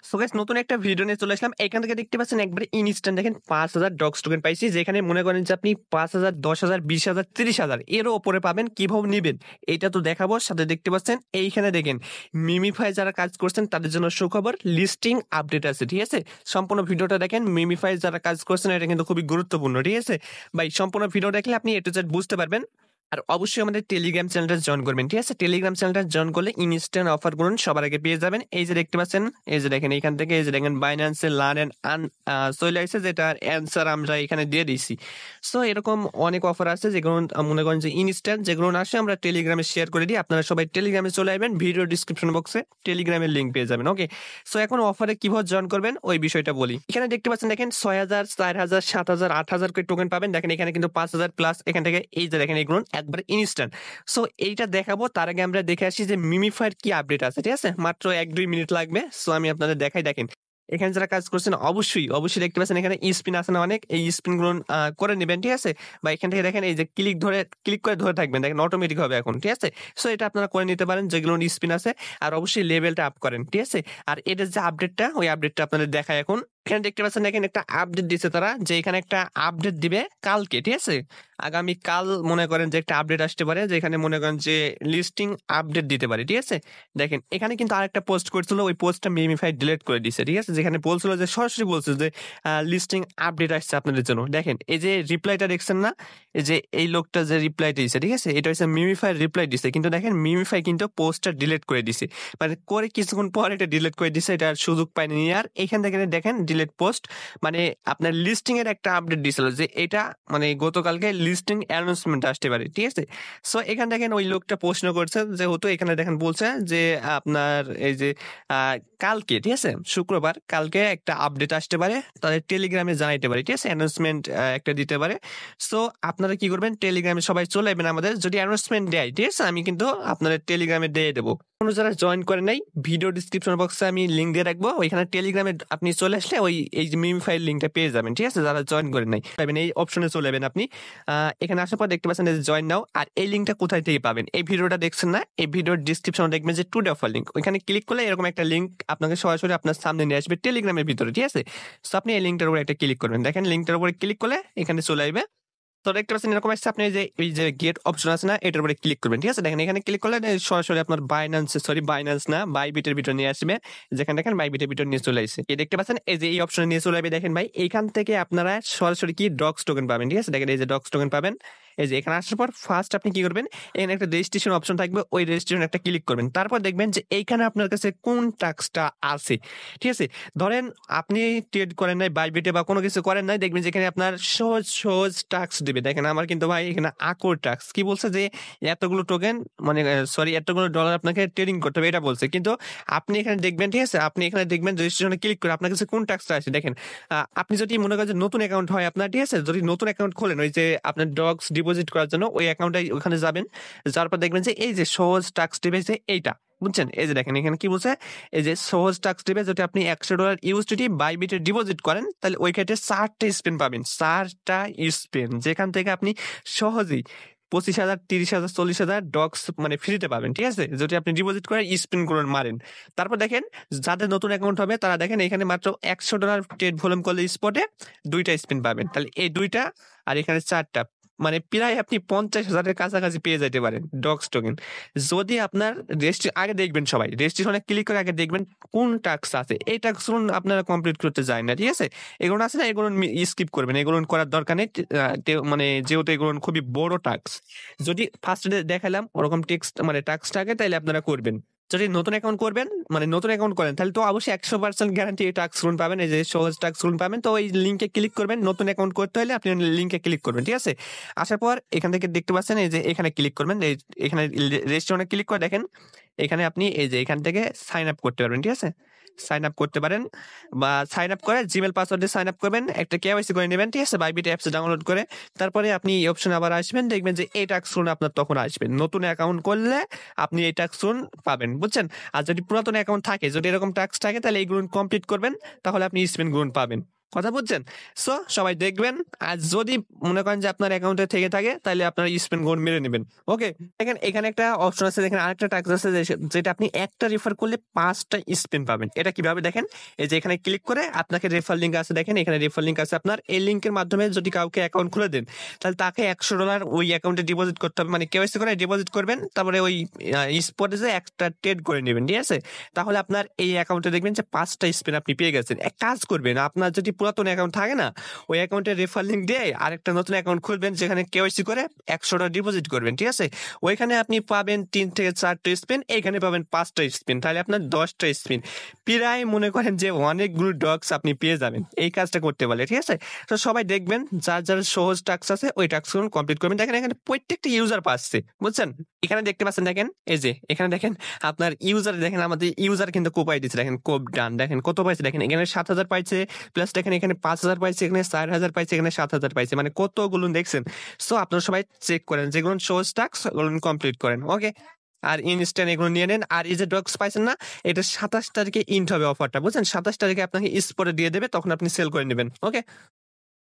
So guys নতুন একটা video নিয়ে চলে আসলাম। এখান থেকে দেখতে পাচ্ছেন একবারে ইনস্ট্যান্ট দেখেন ৫,০০০ ডগস টোকেন পাইছি। যেখানে মনে করেন যে আপনি ৫,০০০, ১০,০০০, ২০,০০০, ৩০,০০০ এরও উপরে পাবেন। কিভাবে নিবেন এইটা তো দেখাবো। সাথে দেখতে পাচ্ছেন এইখানে দেখেন মিমিফাই যারা কাজ করছেন তাদের জন্য সুখবর, লিস্টিং আপডেট আছে। ঠিক আছে? সম্পূর্ণ ভিডিওটা দেখেন। মিমিফাই যারা কাজ করছেন এটা কিন্তু খুবই গুরুত্বপূর্ণ। ঠিক আছে? ভাই সম্পূর্ণ ভিডিও দেখলে আপনি A to Z বুঝতে পারবেন। আর অবশ্যই আমাদের টেলিগ্রাম চ্যানেলটা জয়েন করবেন। ঠিক আছে? টেলিগ্রাম চ্যানেলটা জয়েন করলে ইনস্ট্যান্ট অফার গুলো সবার আগে পেয়ে যাবেন। এই যে দেখতে পাচ্ছেন, এই যে দেখেন এইখান থেকে এই যে দেখেন বাইন্যান্সে লার্ন এন্ড আর্ন চলে আসছে, যেটার অ্যান্সার আমরা এখানে দিয়ে দিছি। সো এরকম অনেক অফার আছে যেগুলো মনে করেন যে ইনস্ট্যান্ট, যেগুলো আসে আমরা টেলিগ্রামে শেয়ার করে দিই। আপনারা সবাই টেলিগ্রামে চলে আসবেন, ভিডিও ডিসক্রিপশন বক্সে টেলিগ্রামের লিঙ্ক পেয়ে যাবেন। ওকে, সো এখন অফারে কিভাবে জয়েন করবেন ওই বিষয়টা বলি। এখানে দেখতে পাচ্ছেন দেখেন ৬,০০০, ৪,০০০, ৭,০০০, ৮,০০০ করে টোকেন পাবেন। দেখেন এখানে কিন্তু ৫,০০০ প্লাস এখান থেকে এই যে দেখেন এগুলো একবার ইনস্ট্যান্ট। সো এইটা দেখাবো, তার আগে আমরা দেখে আসি যে মিমিফায়ার কি আপডেট আছে। ঠিক আছে? মাত্র ১-২ মিনিট লাগবে। সো আমি আপনাদের দেখাই। দেখেন এখানে যারা কাজ করছেন অবশ্যই দেখতে পাচ্ছেন এখানে স্পিন আছে না অনেক, এই স্পিন গুলো করে নেবেন। ঠিক আছে? বা এখান থেকে দেখেন এই যে ক্লিক করে ধরে থাকবেন, দেখেন অটোমেটিক হবে এখন। ঠিক আছে? সো এটা আপনারা করে নিতে পারেন যেগুলো স্পিন আছে। আর অবশ্যই লেভেলটা আপ করেন। ঠিক আছে? আর এটার যে আপডেটটা, ওই আপডেটটা আপনাদের দেখায় এখন। এখানে দেখতে পাচ্ছেন দেখেন একটা আপডেট দিছে তারা, যে এখানে একটা আপডেট দিবে কালকে। ঠিক আছে? আগামী কাল মনে করেন যে একটা আপডেট আসতে পারে, যেখানে মনে করেন যে লিস্টিং আপডেট দিতে পারে। ঠিক আছে? দেখেন এখানে কিন্তু আরেকটা পোস্ট করছিল, ওই পোস্টটা মিমিফাই ডিলিট করে দিছে। ঠিক আছে? যেখানে বলছিল যে সরাসরি বলছে যে লিস্টিং আপডেট আসছে আপনাদের জন্য। দেখেন এই যে রিপ্লাইটা দেখছেন না, এই যে এই লোকটা যে রিপ্লাই দিয়েছে। ঠিক আছে? এটা হচ্ছে মিমিফাই রিপ্লাই দিছে, কিন্তু দেখেন মিমিফাই কিন্তু পোস্টটা ডিলিট করে দিছে। মানে করে কিছুক্ষণ পর এটা ডিলিট করে দিছে, এটা আর সুযোগ পায়নি। আর এখান থেকে দেখেন ডিলিট পোস্ট, মানে আপনার লিস্টিং এর একটা আপডেট দিছিল যে এটা মানে গতকালকে লিস্টিং অ্যানাউন্সমেন্ট আসতে পারে। ঠিক আছে? সো এখান দেখেন ওই লোকটা প্রশ্ন করছে, যেহেতু এখানে দেখেন বলছে যে আপনার এই যে কালকে, ঠিক আছে, শুক্রবার কালকে একটা আপডেট আসতে পারে, তাদের টেলিগ্রামে জানাইতে পারে। ঠিক আছে? অ্যানাউন্সমেন্ট একটা দিতে পারে। সো আপনারা কি করবেন, টেলিগ্রামে সবাই চলে আসবেন আমাদের। যদি অ্যানাউন্সমেন্ট দেয়, ঠিক আছে, আমি কিন্তু আপনাদের টেলিগ্রামে দিয়ে দেবো। কোনো যারা জয়েন করে নাই, ভিডিও ডিসক্রিপশন বক্সে আমি লিঙ্ক দিয়ে রাখবো, ওইখানে টেলিগ্রামে আপনি চলে আসলে ওই এই যে মিম ফাইল লিঙ্কটা পেয়ে যাবেন। ঠিক আছে? যারা জয়েন করে নাই পাবেন, এই অপশনে চলে যাবেন আপনি। এখানে আসার পর দেখতে পাচ্ছেন জয়েন নাও। আর এই লিঙ্কটা কোথায় থেকে পাবেন, এই ভিডিওটা দেখছেন না, এই ভিডিওর ডিসক্রিপশনে দেখবেন যে টুডে অফার লিঙ্ক, ওইখানে ক্লিক করলে এরকম একটা লিঙ্ক আপনাকে সরাসরি আপনার সামনে নিয়ে আসবে টেলিগ্রামের ভিতরে। ঠিক আছে? সো আপনি এই লিঙ্কটার উপরে একটা ক্লিক করবেন। দেখেন লিঙ্কটার উপরে ক্লিক করলে এখানে চলে আসবে। তো দেখতে পাচ্ছেন এরকম আসছে, আপনি এই যে গেট অপশন আছে না, এটার উপরে ক্লিক করবেন। ঠিক আছে? দেখেন এখানে ক্লিক করলে সরাসরি আপনার বাইন্যান্স না বাইবিটের ভিতর নিয়ে আসবে। যেখানে দেখেন বাইবিটের ভিতর নিয়ে চলে আসছে, এই দেখতে পাচ্ছেন এই যে এই অপশনে নিয়ে চলে আসবে। দেখেন ভাই এইখান থেকে আপনারা সরাসরি কি ডগস টোকেন পাবেন। ঠিক আছে? দেখেন এই যে ডগস টোকেন পাবেন। এই যে এখানে আসার পর ফার্স্ট আপনি কি করবেন, এখানে একটা রেজিস্ট্রেশন অপশন থাকবে, ওই রেজিস্ট্রেশন একটা ক্লিক করবেন। তারপর দেখবেন যে এইখানে আপনার কাছে কোন টাস্কটা আছে। ঠিক আছে? ধরেন আপনি ট্রেড করেন নাই বাইবিটে বা কোনো কিছু করেন নাই, দেখবেন যেখানে আপনার সহজ সহজ টাস্ক দিবে। দেখেন আমার কিন্তু ভাই এখানে আকর টাস্ক কি বলছে যে এতগুলো টোকেন মানে এতগুলো ডলার আপনাকে ট্রেডিং করতে হবে, এটা বলছে। কিন্তু আপনি এখানে দেখবেন, ঠিক আছে, আপনি এখানে দেখবেন রেজিস্ট্রেশনে ক্লিক করে আপনার কাছে কোন টাস্কটা আছে। দেখেন আপনি যদি মনে করেন যে নতুন অ্যাকাউন্ট হয় আপনার, ঠিক আছে, যদি নতুন অ্যাকাউন্ট খোলেন ওই যে আপনার ডগস ডিপোজিট করার জন্য, ওই অ্যাকাউন্টে ওখানে যাবেন। যাওয়ার পর দেখবেন যে এই যে সহজ টাস্ক দিবে যে এইটা, বুঝছেন? এই যে দেখেন এখানে কি বলছে, এই যে সহজ টাস্ক দিবে, যদি আপনি $100 ইউএসডিটি বাইবিটে ডিপোজিট করেন তাহলে ওই ক্ষেত্রে 4টা স্পিন পাবেন। 4টা স্পিন, যেখান থেকে আপনি সহজেই 25,000, 30,000, 40,000 ডগস মানে ফ্রিতে পাবেন। ঠিক আছে? যদি আপনি ডিপোজিট করে স্পিন করে মারেন। তারপর দেখেন যাদের নতুন অ্যাকাউন্ট হবে তারা দেখেন এখানে মাত্র $100 ট্রেড ভলিউম করলে স্পটে 2টা স্পিন পাবেন। তাহলে এই 2টা আর এখানে 4টা, মানে প্রায় আপনি 50,000-এর কাছাকাছি পেয়ে যেতে পারেন ডগস টোকেন। যদি আপনার আগে দেখবেন, সবাই রেজিস্ট্রেশনে ক্লিক করে আগে দেখবেন কোন টাস্ক আছে। এই টাস্ক আপনারা কমপ্লিট করতে যায় না। ঠিক আছে? এগুলো আছে না, এগুলো স্কিপ করবেন, এগুলো করার দরকার নেই। মানে যেহেতু এগুলো খুবই বড় টাস্ক, যদি ফার্স্টে দেখালাম ওরকম টেক্সট মানে টাস্কটা আগে, তাহলে আপনারা করবেন। যদি নতুন অ্যাকাউন্ট করবেন মানে নতুন অ্যাকাউন্ট করেন তাহলে তো অবশ্যই 100% গ্যারান্টি এই টাস্ক রুন পাবেন, এই যে সহজ টাস্ক রুন পাবেন। তো ওই লিঙ্কে ক্লিক করবেন, নতুন অ্যাকাউন্ট করতে হলে আপনি লিঙ্কে ক্লিক করবেন। ঠিক আছে? আসার পর এখান থেকে দেখতে পাচ্ছেন এই যে এখানে ক্লিক করবেন, এখানে রেজিস্ট্রেশনে ক্লিক করে দেখেন এখানে আপনি এই যে এখান থেকে সাইন আপ করতে পারবেন। ঠিক আছে? সাইন আপ করতে পারেন, বা সাইন আপ করে জিমেল পাসওয়ার্ড দিয়ে সাইন আপ করবেন, একটা কেওয়াইসি করে নেবেন। ঠিক আছে? বাইবিট অ্যাপস ডাউনলোড করে তারপরে আপনি এই অপশনে আবার আসবেন, দেখবেন যে এই টাস্ক রুন আপনার তখন আসবেন। নতুন অ্যাকাউন্ট করলে আপনি এই টাস্ক রুন পাবেন, বুঝছেন? আর যদি পুরাতন অ্যাকাউন্ট থাকে, যদি এরকম টাস্ক থাকে, তাহলে এইগুলো কমপ্লিট করবেন, তাহলে আপনি স্পিন গুণ পাবেন। কথা বুঝছেন? সো সবাই দেখবেন। আর যদি মনে করেন যে আপনার অ্যাকাউন্টে থেকে থাকে তাহলে আপনার স্পেন কোড মেরে নিবেন। ওকে? দেখেন এখানে একটা অপশন আছে, দেখেন আরেকটা টাস্ক আছে যেটা আপনি একটা রেফার করলে ৫ টা স্পিন পাবেন। এটা কিভাবে দেখেন? এই যে এখানে ক্লিক করে আপনাকে রেফার লিংক আছে, দেখেন এখানে রেফার লিংক আছে আপনার। এই লিংকের মাধ্যমে যদি কাউকে অ্যাকাউন্ট খুলে দেন তাহলে তাকে $১০০ ওই অ্যাকাউন্টে ডিপোজিট করতে হবে। মানে কেওয়াইসি করে ডিপোজিট করবেন। তারপরে ওই স্পটে যেয়ে একটা ট্রেড করে নিবেন। ঠিক আছে? তাহলে আপনার এই অ্যাকাউন্টে দেখবেন যে ৫ টা স্পিন আপনি পেয়ে গেছেন। এক কাজ করবেন, আপনার যদি পুরাতন অ্যাকাউন্ট থাকে না, ওই অ্যাকাউন্টে রেফার লিংক দিয়ে আরেকটা নতুন অ্যাকাউন্ট খুলবেন, যেখানে কেওয়াইসি করে $১০০ ডিপোজিট করবেন। ঠিক আছে? ওইখানে আপনি পাবেন ৩ থেকে ৪ টা স্পিন, এইখানে পাবেন ৫ টা স্পিন। তাহলে আপনার ১০ টা স্পিন। প্রায় মনে করেন যে অনেকগুলো ডগস আপনি পেয়ে যাবেন এই কাজটা করতে পারলে। ঠিক আছে? তো সবাই দেখবেন যার সহজ টাস্ক আছে ওই টাস্কগুলো কমপ্লিট করবেন। দেখেন এখানে প্রত্যেকটা ইউজার পাচ্ছে। বুঝছেন? এখানে দেখতে পাচ্ছেন, দেখেন এই যে এখানে দেখেন আপনার ইউজার, দেখেন আমাদের ইউজার কিন্তু কোপাই দিচ্ছে, দেখেন কোপ ডান, দেখেন কত পাইছে, দেখেন এখানে ৭,০০০ পাইছে, প্লাস দেখেন এখানে ৫,০০০ পাইছে, এখানে ৪,০০০ পাইছে, এখানে ৭,০০০ পাইছে, মানে কতগুলো দেখছেন। সো আপনারা সবাই চেক করেন, যেগুলো সহজ টাস্ক ওগুলো কমপ্লিট করেন। ওকে? আর ইনস্ট্যান্ট এগুলো নিয়ে নেন। আর এই যে ডগস পাইছেন না, এটা ২৭ তারিখে ইন্ট হবে অফারটা, বুঝছেন? ২৭ তারিখে আপনাকে স্পটে দিয়ে দেবে, তখন আপনি সেল করে নেবেন। ওকে?